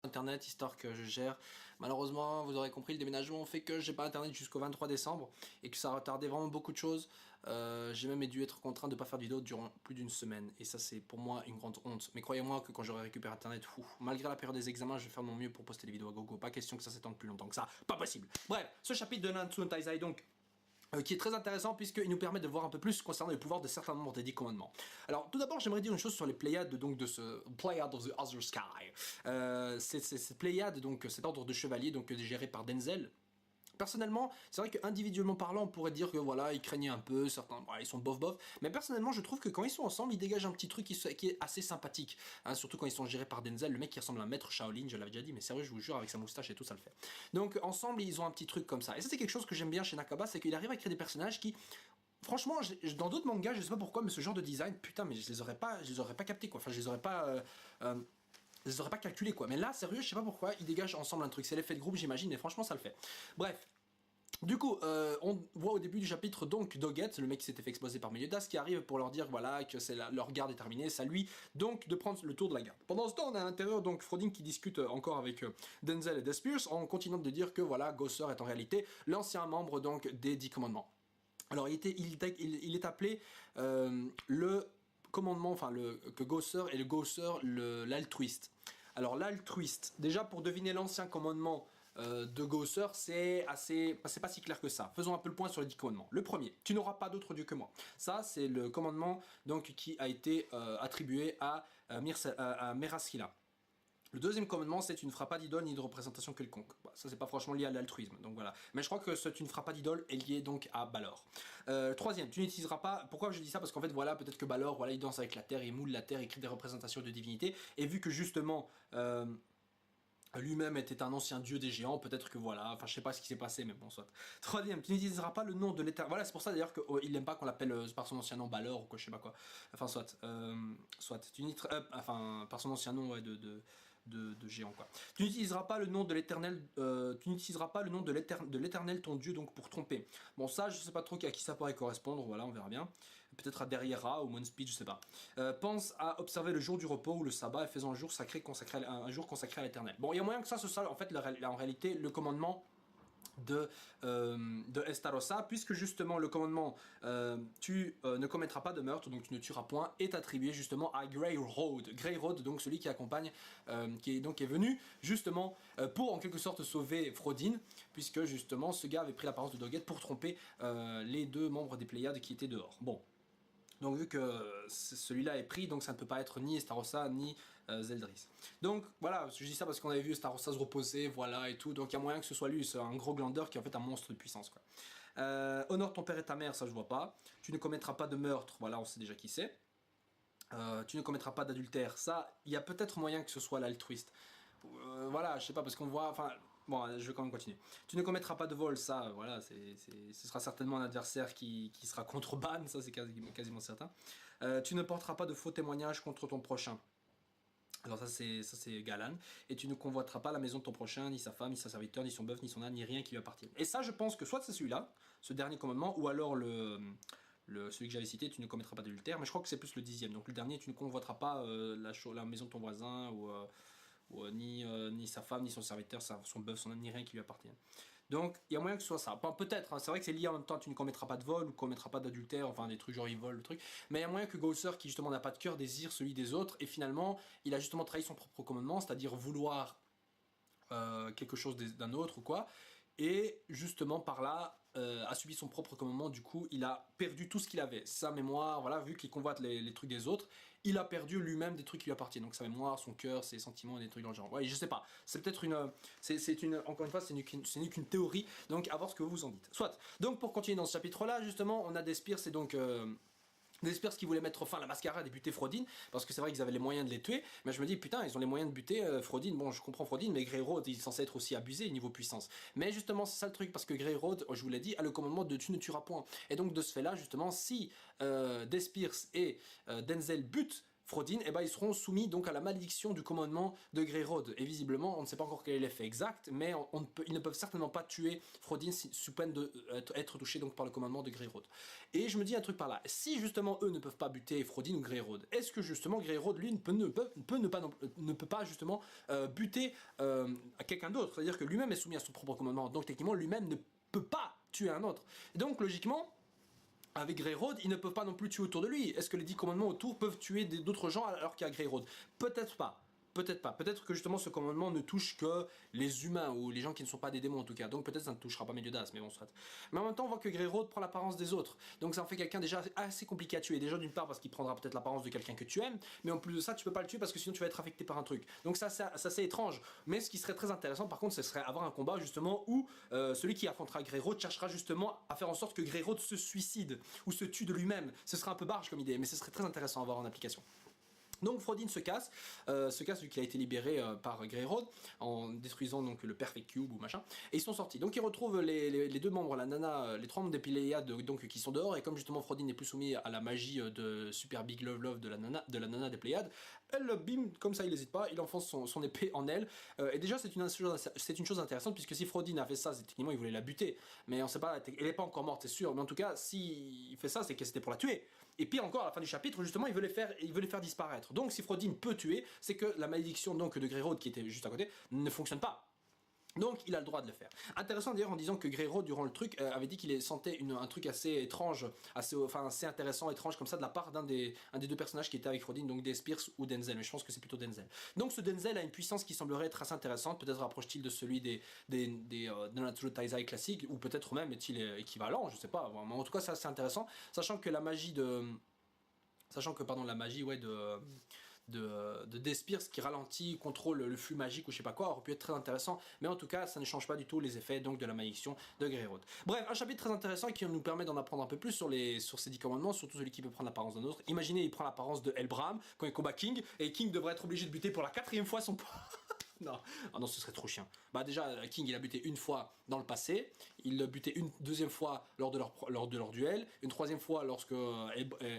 Internet, histoire que je gère. Malheureusement, vous aurez compris, le déménagement fait que j'ai pas internet jusqu'au 23 décembre et que ça a retardé vraiment beaucoup de choses. J'ai même dû être contraint de pas faire de vidéo durant plus d'une semaine et ça c'est pour moi une grande honte. Mais croyez-moi que quand j'aurai récupéré internet, malgré la période des examens, je vais faire de mon mieux pour poster des vidéos à gogo. Pas question que ça s'étende plus longtemps que ça, pas possible. Bref, ce chapitre de Nanatsu no Taizai donc qui est très intéressant puisqu'il nous permet de voir un peu plus concernant les pouvoirs de certains membres des 10 commandements. Alors tout d'abord j'aimerais dire une chose sur les Pléiades donc de ce Pléiade of the Other Sky. Cette Pléiade, donc cet ordre de chevaliers donc géré par Denzel. Personnellement, c'est vrai qu'individuellement parlant, on pourrait dire que voilà, ils craignaient un peu, certains, voilà, ils sont bof, mais personnellement, je trouve que quand ils sont ensemble, ils dégagent un petit truc qui est assez sympathique, hein, surtout quand ils sont gérés par Denzel, le mec qui ressemble à un maître Shaolin, je l'avais déjà dit, mais sérieux, je vous jure, avec sa moustache et tout, ça le fait. Donc, ensemble, ils ont un petit truc comme ça. Et ça, c'est quelque chose que j'aime bien chez Nakaba, c'est qu'il arrive à créer des personnages qui, franchement, dans d'autres mangas, je sais pas pourquoi, mais ce genre de design, putain, mais je les aurais pas captés, quoi. Enfin, je les aurais pas calculé quoi, mais là sérieux je sais pas pourquoi ils dégagent ensemble un truc, c'est l'effet de groupe j'imagine et franchement ça le fait. Bref, du coup, on voit au début du chapitre donc Doggett, le mec qui s'était fait exploser par Meliodas, qui arrive pour leur dire voilà que c'est leur garde est terminée, c'est à lui donc de prendre le tour de la garde. Pendant ce temps, on a à l'intérieur donc Frodin qui discute encore avec Denzel et Despiers en continuant de dire que voilà Gosser est en réalité l'ancien membre donc des 10 commandements. Alors il est appelé le commandement, enfin que Gosser est le Gosser l'altruiste. Alors l'altruiste, déjà pour deviner l'ancien commandement de Gosser, c'est pas si clair que ça. Faisons un peu le point sur les 10 commandements. Le premier, tu n'auras pas d'autre Dieu que moi. Ça, c'est le commandement donc qui a été attribué à Meraskila. Le deuxième commandement, c'est tu ne feras pas d'idole ni de représentation quelconque. Bah, ça, c'est pas franchement lié à l'altruisme, donc voilà. Mais je crois que ce tu ne feras pas d'idole est lié donc à Balor. Troisième, tu n'utiliseras pas. Pourquoi je dis ça? Parce qu'en fait, voilà, peut-être que Balor, voilà, il danse avec la terre, il moule la terre, il crée des représentations de divinité. Et vu que justement, lui-même était un ancien dieu des géants, peut-être que voilà, enfin je sais pas ce qui s'est passé, mais bon, soit. Troisième, tu n'utiliseras pas le nom de l'éternel. Voilà, c'est pour ça d'ailleurs qu'il n'aime pas qu'on l'appelle par son ancien nom Balor ou quoi, je sais pas quoi. Enfin, soit. Enfin, par son ancien nom, ouais, de géant quoi. Tu n'utiliseras pas le nom de l'éternel, de l'éternel ton dieu donc pour tromper. Bon ça je sais pas trop à qui ça pourrait correspondre, voilà on verra bien. Peut-être à Derriera ou Speed, je sais pas. Pense à observer le jour du repos ou le sabbat et faisant un jour consacré à l'éternel. Bon il y a moyen que ça ce soit en fait en réalité le commandement de Estarossa, puisque justement le commandement tu ne commettras pas de meurtre, donc tu ne tueras point, est attribué justement à Grey Road. Grey Road, donc celui qui accompagne, qui est venu justement pour en quelque sorte sauver Frodin, puisque justement ce gars avait pris l'apparence de Doggett pour tromper les deux membres des Pléiades qui étaient dehors. Bon. Donc vu que celui-là est pris, donc ça ne peut pas être ni Estarossa ni Zeldris. Donc voilà, je dis ça parce qu'on avait vu Estarossa se reposer, voilà et tout, donc il y a moyen que ce soit lui, c'est un gros glandeur qui est en fait un monstre de puissance quoi. Honore ton père et ta mère, ça je vois pas. Tu ne commettras pas de meurtre, voilà on sait déjà qui c'est. Tu ne commettras pas d'adultère, ça, il y a peut-être moyen que ce soit l'altruiste. Voilà, je sais pas, parce qu'on voit, enfin, bon, je vais quand même continuer. Tu ne commettras pas de vol, ça, voilà, ce sera certainement un adversaire qui sera contre ban, ça c'est quasiment certain. Tu ne porteras pas de faux témoignages contre ton prochain. Alors ça c'est Galan. Et tu ne convoiteras pas la maison de ton prochain, ni sa femme, ni sa serviteur, ni son bœuf, ni son âne, ni rien qui lui appartient. Et ça je pense que soit c'est celui-là, ce dernier commandement, ou alors celui que j'avais cité, tu ne commettras pas d'adultère, mais je crois que c'est plus le 10e. Donc le dernier, tu ne convoiteras pas la maison de ton voisin, ni sa femme, ni son serviteur, son bœuf, son âne, ni rien qui lui appartient. Donc il y a moyen que ce soit ça. Enfin, peut-être, hein, c'est vrai que c'est lié en même temps, tu ne commettras pas de vol ou commettras pas d'adultère, enfin des trucs genre il vole le truc. Mais il y a moyen que Gosser, qui justement n'a pas de cœur, désire celui des autres, et finalement il a justement trahi son propre commandement, c'est-à-dire vouloir quelque chose d'un autre ou quoi. Et justement par là a subi son propre commandement, du coup il a perdu tout ce qu'il avait, sa mémoire, voilà, vu qu'il convoite les trucs des autres, il a perdu lui-même des trucs qui lui appartiennent, donc sa mémoire, son cœur, ses sentiments et des trucs dans le genre. Ouais, je sais pas, c'est peut-être encore une fois, ce n'est qu'une théorie, donc à voir ce que vous en dites. Soit, donc pour continuer dans ce chapitre là, justement, on a Despiers, c'est donc... Despiers qui voulaient mettre fin à la mascarade et buter Frodin, parce que c'est vrai qu'ils avaient les moyens de les tuer, mais je me dis putain ils ont les moyens de buter Frodin, bon je comprends Frodin, mais Grey Road il est censé être aussi abusé niveau puissance. Mais justement c'est ça le truc, parce que Grey Road, je vous l'ai dit, a le commandement de tu ne tueras point. Et donc de ce fait là justement, si Despiers et Denzel butent Frodin, et ben ils seront soumis donc à la malédiction du commandement de Greyroad. Et visiblement, on ne sait pas encore quel est l'effet exact, mais ils ne peuvent certainement pas tuer Frodin sous peine d'être touchés donc par le commandement de Greyroad. Et je me dis un truc par là, si justement eux ne peuvent pas buter Frodin ou Greyroad, est-ce que justement Greyroad lui ne peut pas justement buter quelqu'un d'autre, c'est-à-dire que lui-même est soumis à son propre commandement, donc techniquement lui-même ne peut pas tuer un autre. Et donc logiquement, avec Greyroad, ils ne peuvent pas non plus tuer autour de lui. Est-ce que les 10 commandements autour peuvent tuer d'autres gens alors qu'il y a Greyroad? Peut-être pas. Peut-être pas. Peut-être que justement ce commandement ne touche que les humains ou les gens qui ne sont pas des démons en tout cas. Donc peut-être ça ne touchera pas Meliodas, mais bon soit. Mais en même temps on voit que Greyroad prend l'apparence des autres. Donc ça en fait quelqu'un déjà assez compliqué à tuer. Déjà d'une part parce qu'il prendra peut-être l'apparence de quelqu'un que tu aimes, mais en plus de ça tu peux pas le tuer parce que sinon tu vas être affecté par un truc. Donc ça c'est étrange. Mais ce qui serait très intéressant par contre ce serait avoir un combat justement où celui qui affrontera Greyroad cherchera justement à faire en sorte que Greyroad se suicide ou se tue de lui-même. Ce serait un peu barge comme idée, mais ce serait très intéressant à voir en application. Donc Frodin se casse vu qu'il a été libéré par Greyroad en détruisant donc le Perfect Cube ou machin, et ils sont sortis. Donc ils retrouvent les deux membres, la nana, les 3 membres des Pléiades donc qui sont dehors, et comme justement Frodin n'est plus soumis à la magie de Super Big Love Love de la nana des Pléiades, elle bim comme ça il n'hésite pas, il enfonce son épée en elle. Et déjà c'est une chose intéressante puisque si Frodin a fait ça, c'est techniquement il voulait la buter, mais on sait pas, elle n'est pas encore morte c'est sûr, mais en tout cas s'il fait ça c'est que c'était pour la tuer. Et puis encore à la fin du chapitre justement il veut les faire disparaître. Donc si Frodin peut tuer, c'est que la malédiction donc de Greyroad qui était juste à côté ne fonctionne pas. Donc il a le droit de le faire. Intéressant d'ailleurs en disant que Greyroad durant le truc avait dit qu'il sentait un truc assez étrange, assez intéressant, étrange comme ça de la part d'un des deux personnages qui était avec Frodin, donc des Spears ou Denzel, mais je pense que c'est plutôt Denzel. Donc ce Denzel a une puissance qui semblerait être assez intéressante, peut-être rapproche-t-il de celui des Nanatsu Taizai classiques, ou peut-être même est-il équivalent, je sais pas, mais en tout cas c'est assez intéressant, sachant que la magie de Despirs qui ralentit, contrôle le flux magique ou je sais pas quoi, aurait pu être très intéressant, mais en tout cas ça ne change pas du tout les effets donc de la malédiction de Greyroad. Bref, un chapitre très intéressant qui nous permet d'en apprendre un peu plus sur ces 10 commandements, surtout celui qui peut prendre l'apparence d'un autre. Imaginez, il prend l'apparence de Elbram quand il combat King, et King devrait être obligé de buter pour la 4e fois son Non, ah non, ce serait trop chiant. Bah déjà, King il a buté une fois dans le passé, il l'a buté une 2e fois lors de leur duel, une 3e fois lorsque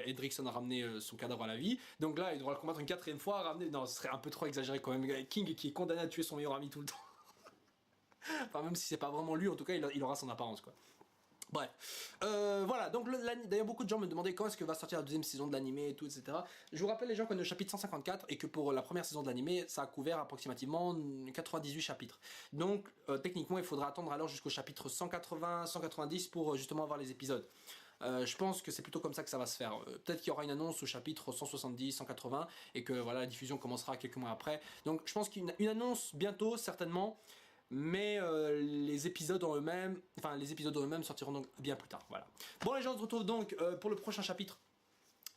Edrickson a ramené son cadavre à la vie. Donc là, il devra le combattre une 4e fois, ramener. Non, ce serait un peu trop exagéré quand même. King qui est condamné à tuer son meilleur ami tout le temps. Enfin, même si c'est pas vraiment lui, en tout cas, il aura son apparence quoi. Bref, voilà, donc d'ailleurs beaucoup de gens me demandaient quand est-ce que va sortir la 2e saison de l'animé et tout, etc. Je vous rappelle les gens qu'on est au chapitre 154 et que pour la première saison de l'animé, ça a couvert approximativement 98 chapitres. Donc techniquement, il faudra attendre alors jusqu'au chapitre 180, 190 pour justement avoir les épisodes. Je pense que c'est plutôt comme ça que ça va se faire. Peut-être qu'il y aura une annonce au chapitre 170, 180 et que voilà, la diffusion commencera quelques mois après. Donc je pense qu'une annonce bientôt, certainement. Mais les épisodes en eux-mêmes sortiront donc bien plus tard. Voilà. Bon les gens, on se retrouve donc pour le prochain chapitre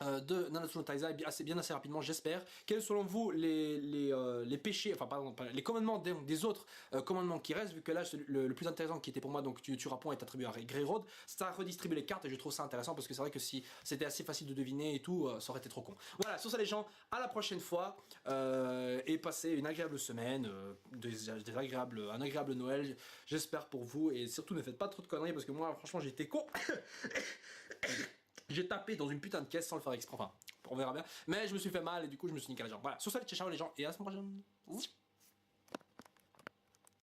de Nanatsu no Taizai bien assez rapidement, j'espère. Quels sont selon vous les péchés, enfin pardon, les commandements des autres commandements qui restent, vu que là le plus intéressant qui était pour moi, donc tu tueras point, est attribué à Greyroad. Ça redistribue les cartes et je trouve ça intéressant parce que c'est vrai que si c'était assez facile de deviner et tout, ça aurait été trop con. Voilà, sur ça les gens, à la prochaine fois et passez une agréable semaine, un agréable Noël, j'espère pour vous, et surtout ne faites pas trop de conneries parce que moi franchement j'ai été con. J'ai tapé dans une putain de caisse sans le faire exprès. Enfin, on verra bien. Mais je me suis fait mal et du coup je me suis niqué la jambe. Voilà, sur ça, ciao les gens et à la semaine prochaine.